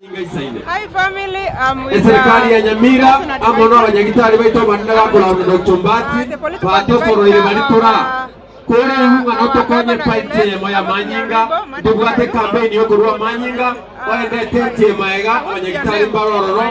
Hi family, I'm with serikali ya Nyamira amono abanyagitari baito bandaga kulabura Chumbati batosoro ile balitura kuri hunga noto konye paite moya manyinga dubwate campaign yo kurwa manyinga waende tete maega abanyagitari barororo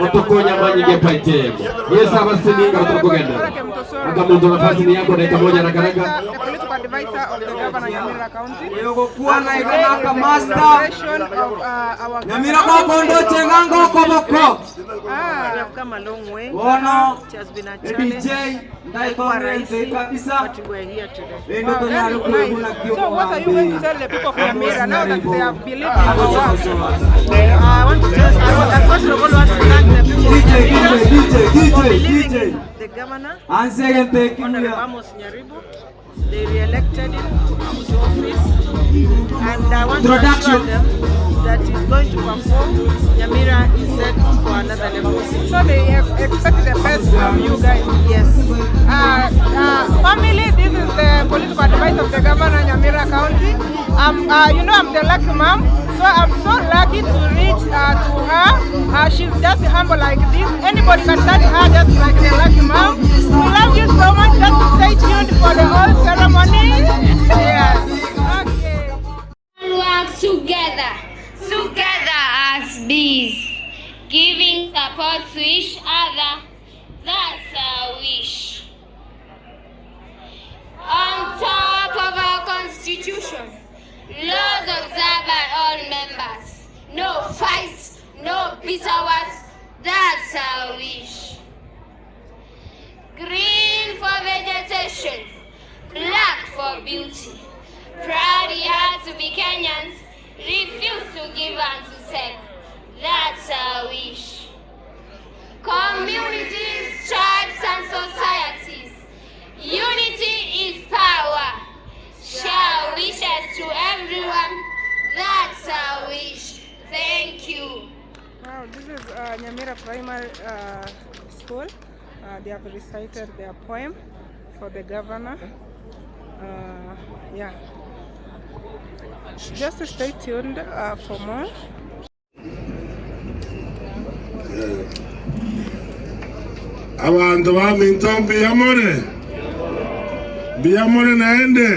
otokonya manyinga paite yesa abasininga otokugenda akamuntu nafasi ni yako dakika moja na karaka advisor of the governor Nyamira County. Yogokuwa na ikanaka master. Nyamira kwa kondo chengango koboko. We have come a long way. It has been a challenge. But we're here today. So what are you going to tell the people of Nyamira now that they have believed in our work? I want to tell first of all want to thank the people of Nyamira, the governor, Honorable Nyaribu. They re-elected him to office, and I want to assure them that he's going to perform. Nyamira is set for another level. So they expect the best from you guys. Yes. Family, this is the political advice of the governor Nyamira County. You know, I'm the lucky mom, so I'm so lucky to reach to her. She's just humble like this. Anybody can touch her just like the lucky mom. We love you so much. Just stay tuned for the whole ceremony. Yes. Okay. Work together as bees, giving support to each other. That's our wish. On top of our constitution, laws observed by all members. No fights, no bitter words. That's our wish. Green for vegetation, black for beauty. Proud we are to be Kenyans, refuse to give and to take. That's our wish. Communities, tribes and societies, unity is power. Share wishes to everyone. That's our wish. Thank you. Wow, this is Nyamira Primary School. They have recited their poem for the governor. Yeah. Just stay tuned for more. Abantu baminto biyamore naende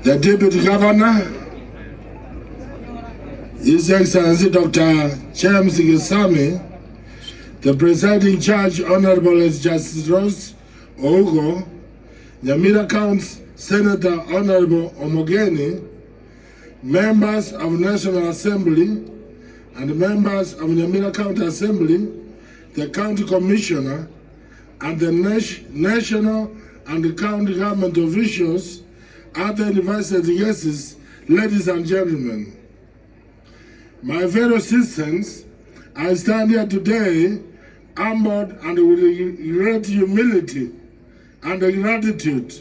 the Deputy Governor, His Excellency Dr. James Gisami, the Presiding Judge, Honorable Justice Rose Ougo, Nyamira County Senator Honorable Omogeni, members of National Assembly and members of Nyamira County Assembly, the County Commissioner, and the national and county government officials, other invited guests, ladies and gentlemen. My fellow citizens, I stand here today humbled and with great humility and gratitude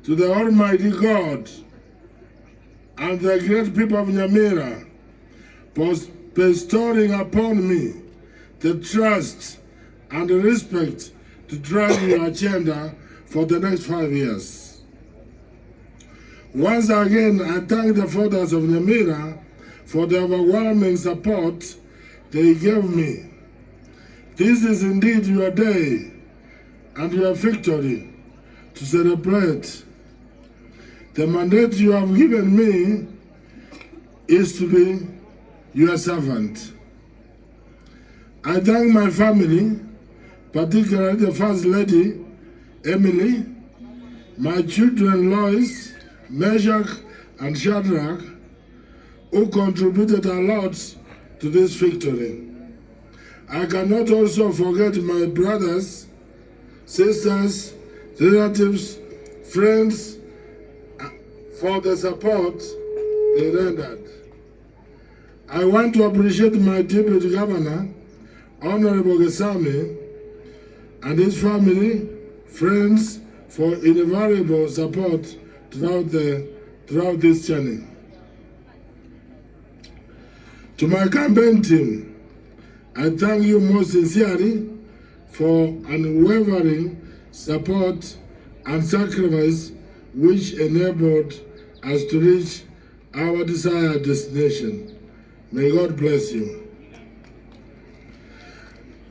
to the Almighty God and the great people of Nyamira for bestowing upon me the trust and the respect to drive your agenda for the next 5 years. Once again, I thank the fathers of Nyamira for the overwhelming support they gave me. This is indeed your day and your victory to celebrate. The mandate you have given me is to be your servant. I thank my family, particularly the First Lady, Emily, my children Lois, Meshach and Shadrach, who contributed a lot to this victory. I cannot also forget my brothers, sisters, relatives, friends for the support they rendered. I want to appreciate my Deputy Governor, Honorable Gesami, and his family, friends for invaluable support throughout this journey. To my campaign team, I thank you most sincerely for unwavering support and sacrifice which enabled us to reach our desired destination. May God bless you.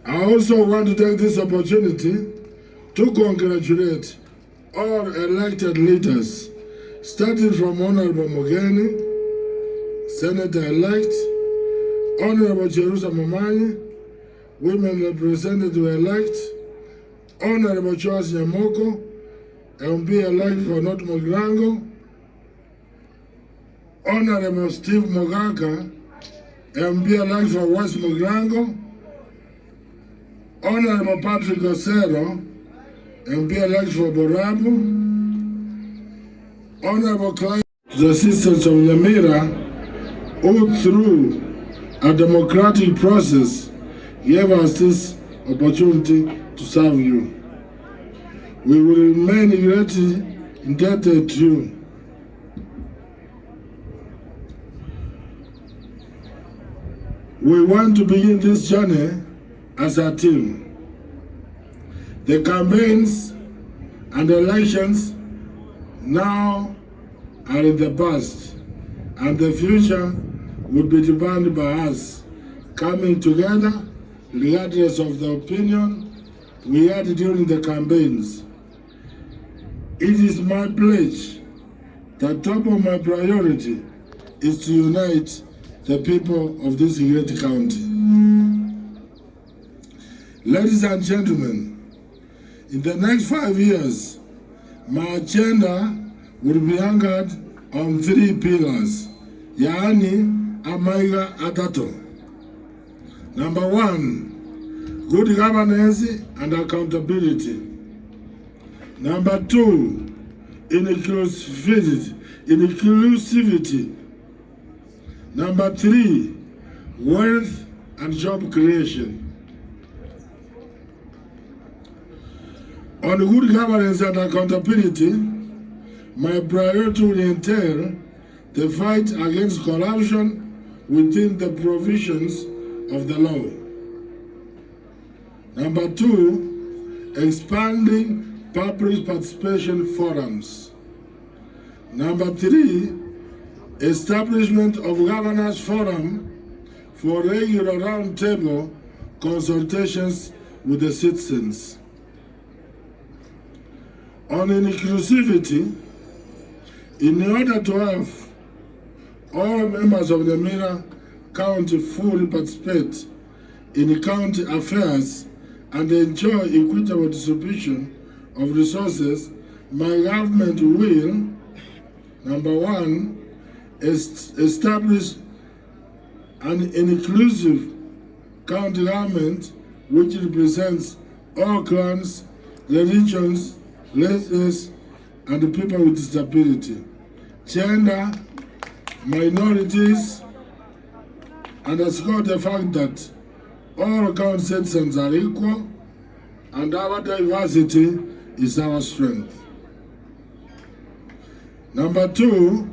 I also want to take this opportunity to congratulate all elected leaders, starting from Honorable Mogeni, Senator-elect, Honorable Cherusa Momanyi, Women Representative-elect, Honorable Charles Nyamoko, MP-elect for North Mogrango, Honorable Steve Mogaka, MP-elect for West Mogrango, Honorable Patrick Osero, MP-elect for Borabu, Honorable Clive, the citizens of Nyamira, who through a democratic process gave us this opportunity to serve you. We will remain greatly indebted to you. We want to begin this journey as a team. The campaigns and elections now are in the past, and the future will be defined by us coming together regardless of the opinion we had during the campaigns. It is my pledge that top of my priority is to unite the people of this great county. Ladies and gentlemen, in the next 5 years, my agenda will be anchored on 3 pillars, yaani amaiga atato. Number 1, good governance and accountability. Number 2, inclusivity. Number 3, wealth and job creation. On good governance and accountability, my priority will entail the fight against corruption within the provisions of the law. Number 2, expanding public participation forums. Number 3, establishment of governance forum for regular roundtable consultations with the citizens. On inclusivity, in order to have all members of the Nyamira County fully participate in county affairs and enjoy equitable distribution of resources, my government will, number 1, establish an inclusive county government which represents all clans, religions, races, and people with disability, gender, minorities, and underscore the fact that all county citizens are equal and our diversity is our strength. Number 2,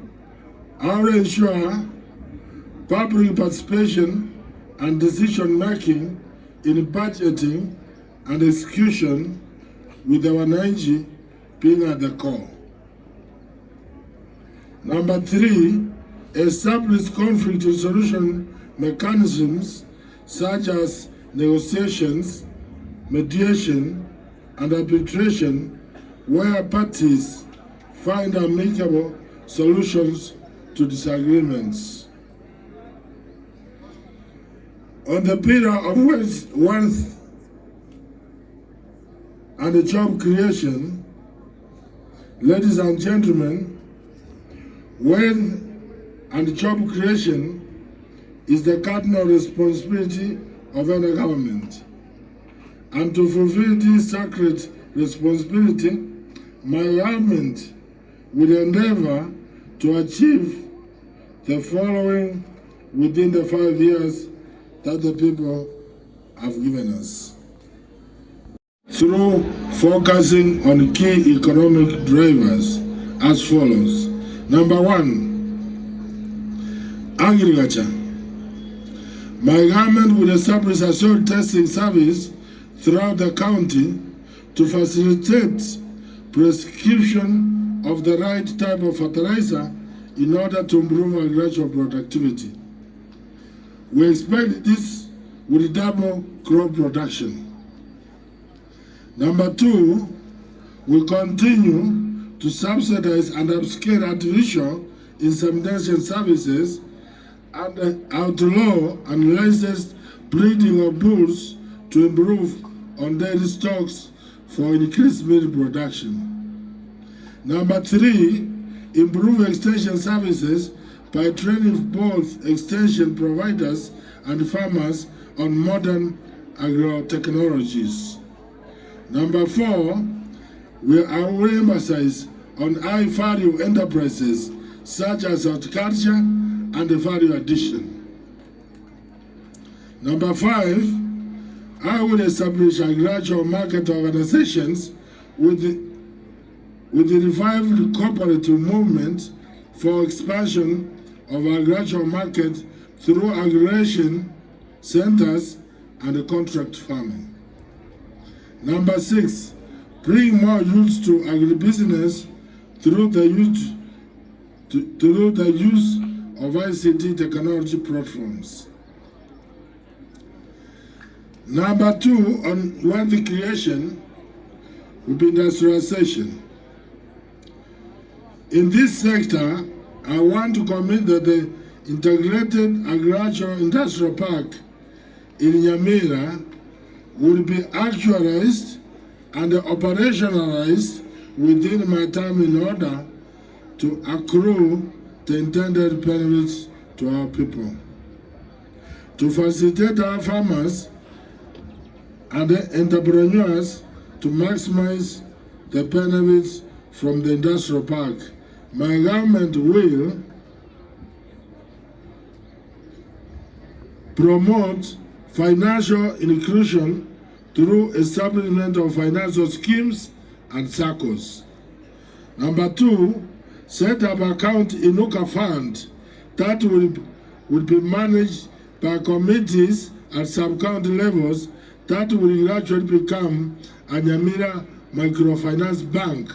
I will ensure public participation and decision making in budgeting and execution with our wananchi being at the core. Number 3, establish conflict resolution mechanisms such as negotiations, mediation, and arbitration where parties find amicable solutions to disagreements. On the pillar of wealth and job creation, ladies and gentlemen, wealth and job creation is the cardinal responsibility of any government. And to fulfill this sacred responsibility, my government will endeavor to achieve the following within the 5 years that the people have given us. Through focusing on key economic drivers as follows. Number 1, agriculture. My government will establish a soil testing service throughout the county to facilitate prescription of the right type of fertilizer in order to improve agricultural productivity. We expect this will double crop production. Number 2, we continue to subsidize and upscale artificial insemination services and outlaw unlicensed breeding of bulls to improve on dairy stocks for increased milk production. Number 3, improve extension services by training both extension providers and farmers on modern agro-technologies. Number 4, we will emphasize on high-value enterprises such as horticulture and value addition. Number 5, I will establish agricultural market organizations with the revived cooperative movement for expansion of agricultural market through aggregation centers and contract farming. Number 6, bring more youth to agribusiness through the use of ICT technology platforms. Number 2, on wealth creation will be industrialization. In this sector, I want to commit that the integrated agricultural industrial park in Nyamira will be actualized and operationalized within my time in order to accrue the intended benefits to our people. To facilitate our farmers and entrepreneurs to maximize the benefits from the industrial park, my government will promote financial inclusion through establishment of financial schemes and circles. Number 2, set up account Inuka Fund that will be managed by committees at sub-county levels that will gradually become a Nyamira microfinance bank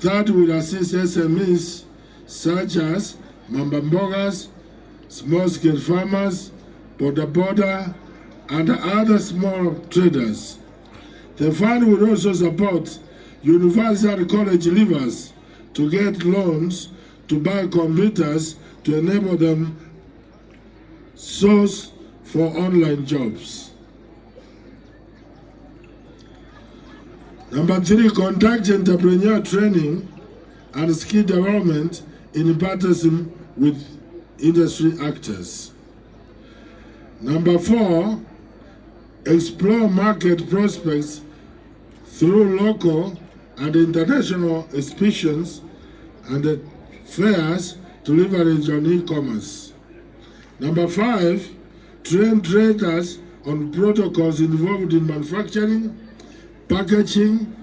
that will assist SMEs such as Mambambogas, small-scale farmers, border, and other small traders. The fund will also support university and college leavers to get loans to buy computers to enable them source for online jobs. Number 3, conduct entrepreneur training and skill development in partnership with industry actors. Number 4, explore market prospects through local and international exhibitions and fairs to leverage on e-commerce. Number 5, train traders on protocols involved in manufacturing, packaging,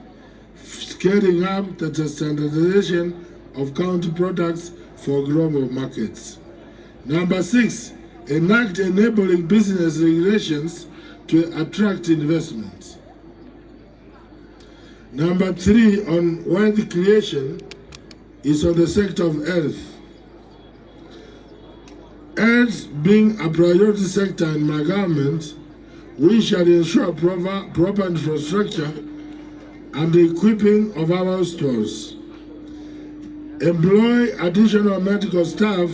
scaling up the standardization of county products for global markets. Number 6, enact enabling business regulations to attract investment. Number 3, on wealth creation, is on the sector of health. Health being a priority sector in my government, we shall ensure proper infrastructure and the equipping of our stores. Employ additional medical staff,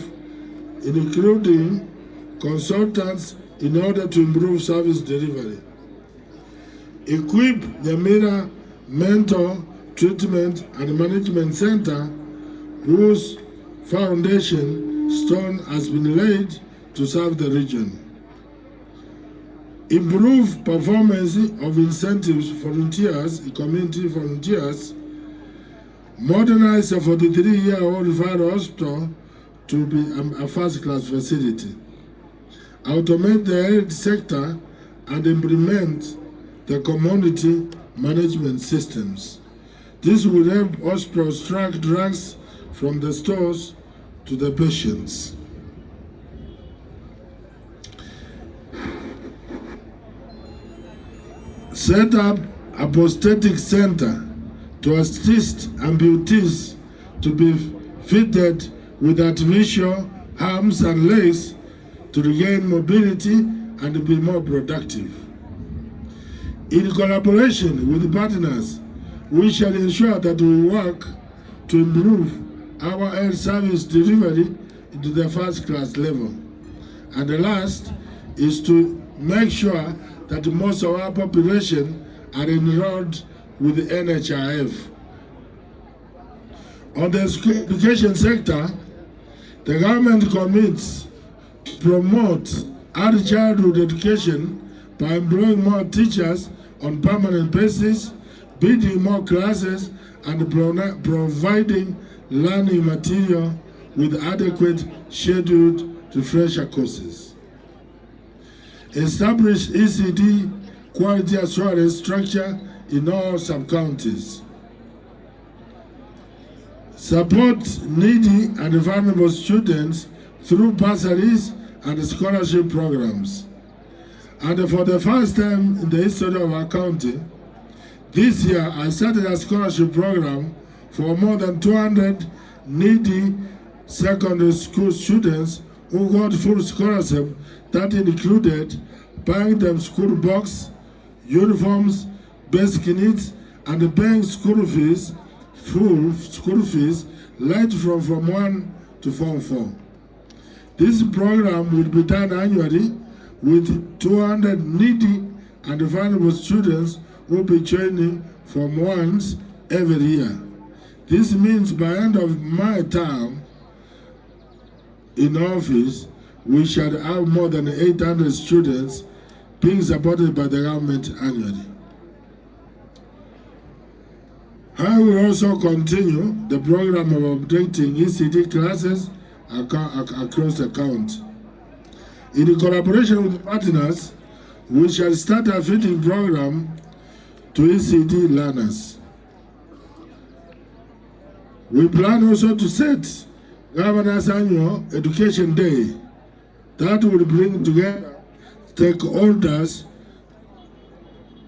including consultants, in order to improve service delivery. Equip the Nyamira Mental Treatment and Management Center, whose foundation stone has been laid to serve the region. Improve performance of incentives for volunteers, community volunteers. Modernize a 43-year-old referral hospital to be a first-class facility. Automate the health sector and implement the community management systems. This will help hospitals track drugs from the stores to the patients. Set up a prosthetic center to assist amputees to be fitted with artificial arms and legs to regain mobility and be more productive. In collaboration with partners, we shall ensure that we work to improve our health service delivery to the first-class level. And the last is to make sure that most of our population are enrolled with the NHIF. On the education sector, the government commits to promote early childhood education by employing more teachers on permanent basis, building more classes, and providing learning material with adequate scheduled refresher courses. Establish ECD quality assurance structure in all sub-counties. Support needy and vulnerable students through bursaries and scholarship programs. And for the first time in the history of our county, this year I started a scholarship program for more than 200 needy secondary school students who got full scholarship that included buying them school books, uniforms, basic needs, and paying school fees, full school fees, right from Form 1 to Form 4. This program will be done annually with 200 needy and vulnerable students who will be joining Form 1s every year. This means by end of my term in office, we shall have more than 800 students being supported by the government annually. I will also continue the program of updating ECD classes across the county. In collaboration with partners, we shall start a feeding program to ECD learners. We plan also to set Governor's Annual Education Day that will bring together stakeholders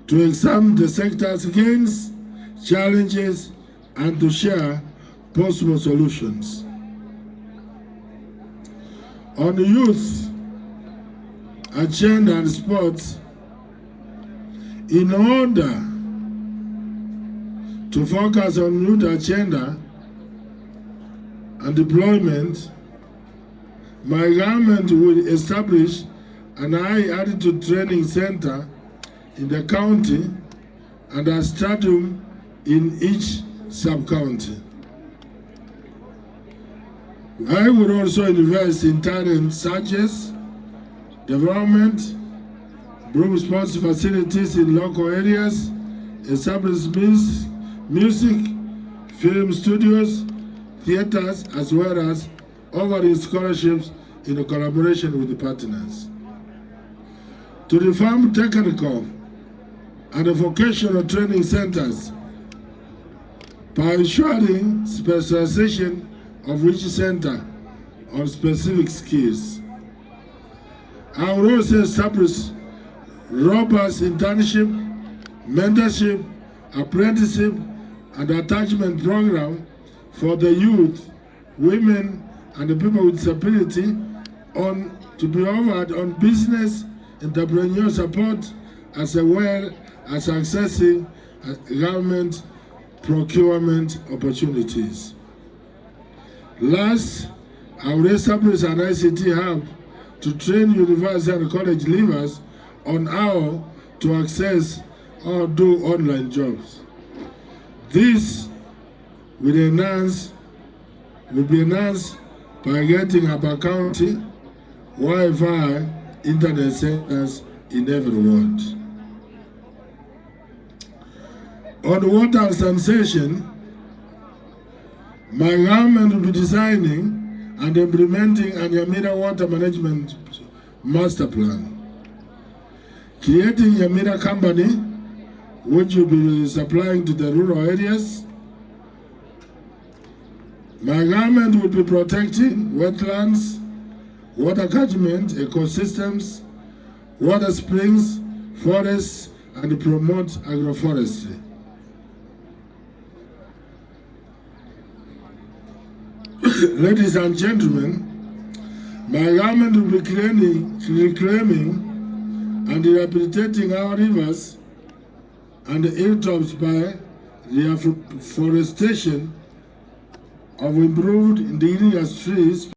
to examine the sector's gains, challenges, and to share possible solutions. On the youth agenda and sports, in order to focus on youth agenda and deployment, my government will establish an high altitude training center in the county and a stadium in each sub-county. I will also invest in talent searches, development, improve sports facilities in local areas, establish music, film studios, theaters, as well as offering scholarships in collaboration with the partners. To reform technical and vocational training centers by ensuring specialization of each center on specific skills. I will also establish robust internship, mentorship, apprenticeship, and attachment program for the youth, women, and the people with disability to be offered on business entrepreneur support as well as accessing government procurement opportunities. Last, I will establish an ICT hub to train university and college leavers on how to access or do online jobs. This will be enhanced by getting Upper County Wi-Fi internet centers in every ward. On water sanitation, my government will be designing and implementing a Nyamira water management master plan, creating Nyamira company, which will be supplying to the rural areas. My government will be protecting wetlands, water catchment, ecosystems, water springs, forests, and promote agroforestry. Ladies and gentlemen, my government will be reclaiming and rehabilitating our rivers and hilltops by reforestation of improved indigenous trees.